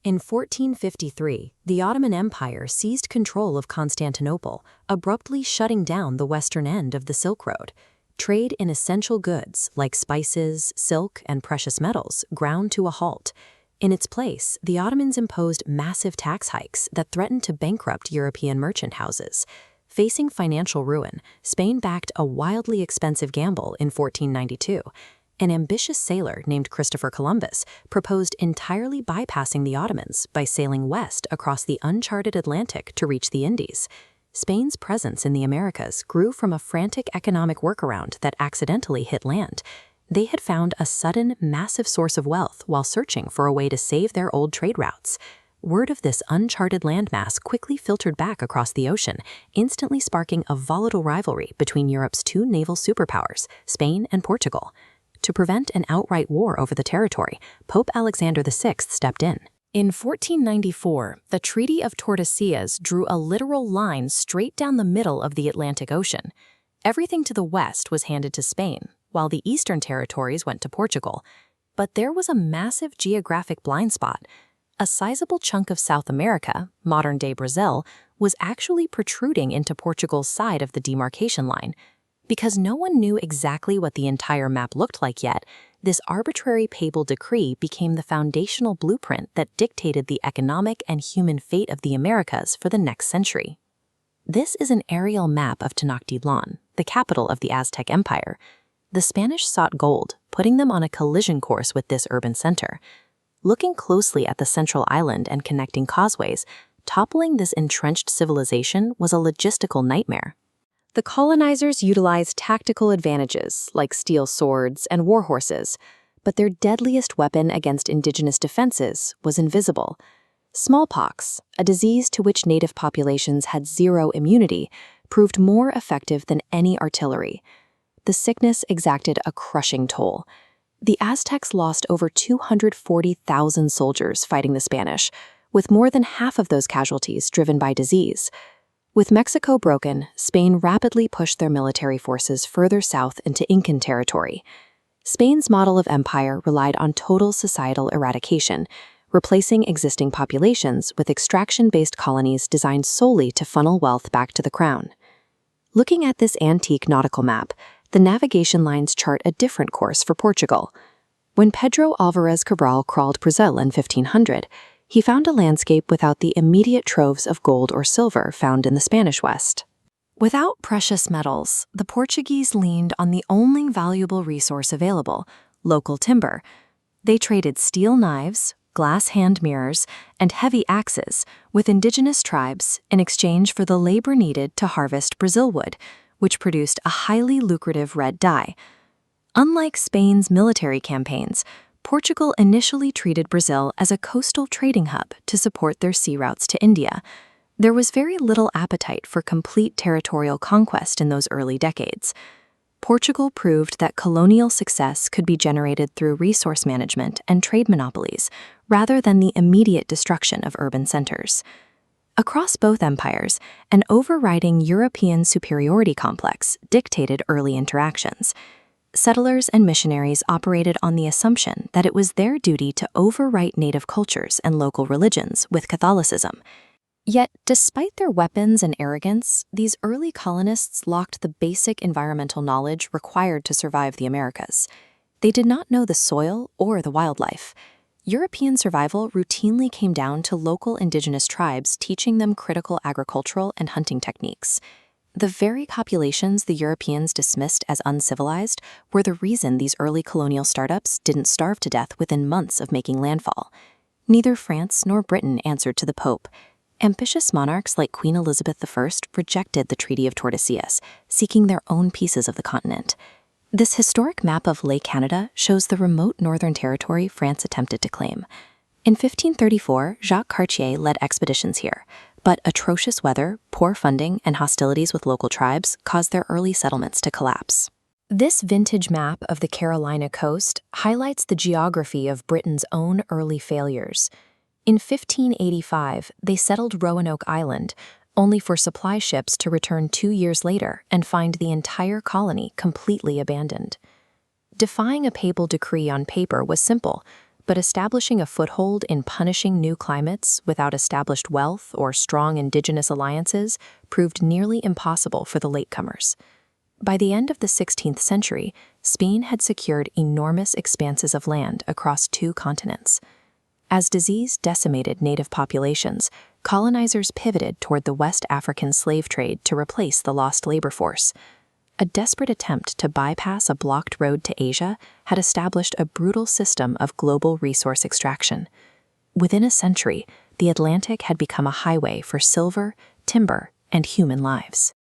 In 1453, the Ottoman Empire seized control of Constantinople, abruptly shutting down the western end of the Silk Road. Trade in essential goods like spices, silk, and precious metals ground to a halt. In its place, the Ottomans imposed massive tax hikes that threatened to bankrupt European merchant houses. Facing financial ruin, Spain backed a wildly expensive gamble in 1492. An ambitious sailor named Christopher Columbus proposed entirely bypassing the Ottomans by sailing west across the uncharted Atlantic to reach the Indies. Spain's presence in the Americas grew from a frantic economic workaround that accidentally hit land. They had found a sudden, massive source of wealth while searching for a way to save their old trade routes. Word of this uncharted landmass quickly filtered back across the ocean, instantly sparking a volatile rivalry between Europe's two naval superpowers, Spain and Portugal. To prevent an outright war over the territory, Pope Alexander VI stepped in. In 1494, the Treaty of Tordesillas drew a literal line straight down the middle of the Atlantic Ocean. Everything to the west was handed to Spain, while the eastern territories went to Portugal. But there was a massive geographic blind spot. A sizable chunk of South America, modern-day Brazil, was actually protruding into Portugal's side of the demarcation line. Because no one knew exactly what the entire map looked like yet, this arbitrary papal decree became the foundational blueprint that dictated the economic and human fate of the Americas for the next century. This is an aerial map of Tenochtitlan, the capital of the Aztec Empire. The Spanish sought gold, putting them on a collision course with this urban center. Looking closely at the central island and connecting causeways, toppling this entrenched civilization was a logistical nightmare. The colonizers utilized tactical advantages like steel swords and warhorses, but their deadliest weapon against indigenous defenses was invisible. Smallpox, a disease to which native populations had zero immunity, proved more effective than any artillery. The sickness exacted a crushing toll. The Aztecs lost over 240,000 soldiers fighting the Spanish, with more than half of those casualties driven by disease. With Mexico broken, Spain rapidly pushed their military forces further south into Incan territory. Spain's model of empire relied on total societal eradication, replacing existing populations with extraction-based colonies designed solely to funnel wealth back to the crown. Looking at this antique nautical map, the navigation lines chart a different course for Portugal. When Pedro Álvares Cabral crawled Brazil in 1500, he found a landscape without the immediate troves of gold or silver found in the Spanish West. Without precious metals, the Portuguese leaned on the only valuable resource available, local timber. They traded steel knives, glass hand mirrors, and heavy axes with indigenous tribes in exchange for the labor needed to harvest Brazil wood, which produced a highly lucrative red dye. Unlike Spain's military campaigns, Portugal initially treated Brazil as a coastal trading hub to support their sea routes to India. There was very little appetite for complete territorial conquest in those early decades. Portugal proved that colonial success could be generated through resource management and trade monopolies, rather than the immediate destruction of urban centers. Across both empires, an overriding European superiority complex dictated early interactions. Settlers and missionaries operated on the assumption that it was their duty to overwrite native cultures and local religions with Catholicism. Yet, despite their weapons and arrogance, these early colonists lacked the basic environmental knowledge required to survive the Americas. They did not know the soil or the wildlife. European survival routinely came down to local indigenous tribes teaching them critical agricultural and hunting techniques. The very populations the Europeans dismissed as uncivilized were the reason these early colonial startups didn't starve to death within months of making landfall. Neither France nor Britain answered to the Pope. Ambitious monarchs like Queen Elizabeth I rejected the Treaty of Tordesillas, seeking their own pieces of the continent. This historic map of Lake Canada shows the remote northern territory France attempted to claim. In 1534, Jacques Cartier led expeditions here, but atrocious weather, poor funding, and hostilities with local tribes caused their early settlements to collapse. This vintage map of the Carolina coast highlights the geography of Britain's own early failures. In 1585, they settled Roanoke Island, only for supply ships to return 2 years later and find the entire colony completely abandoned. Defying a papal decree on paper was simple, But establishing a foothold in punishing new climates without established wealth or strong indigenous alliances proved nearly impossible for the latecomers. By the end of the 16th century, Spain had secured enormous expanses of land across 2 continents. As disease decimated native populations, colonizers pivoted toward the West African slave trade to replace the lost labor force. A desperate attempt to bypass a blocked road to Asia had established a brutal system of global resource extraction. Within a century, the Atlantic had become a highway for silver, timber, and human lives.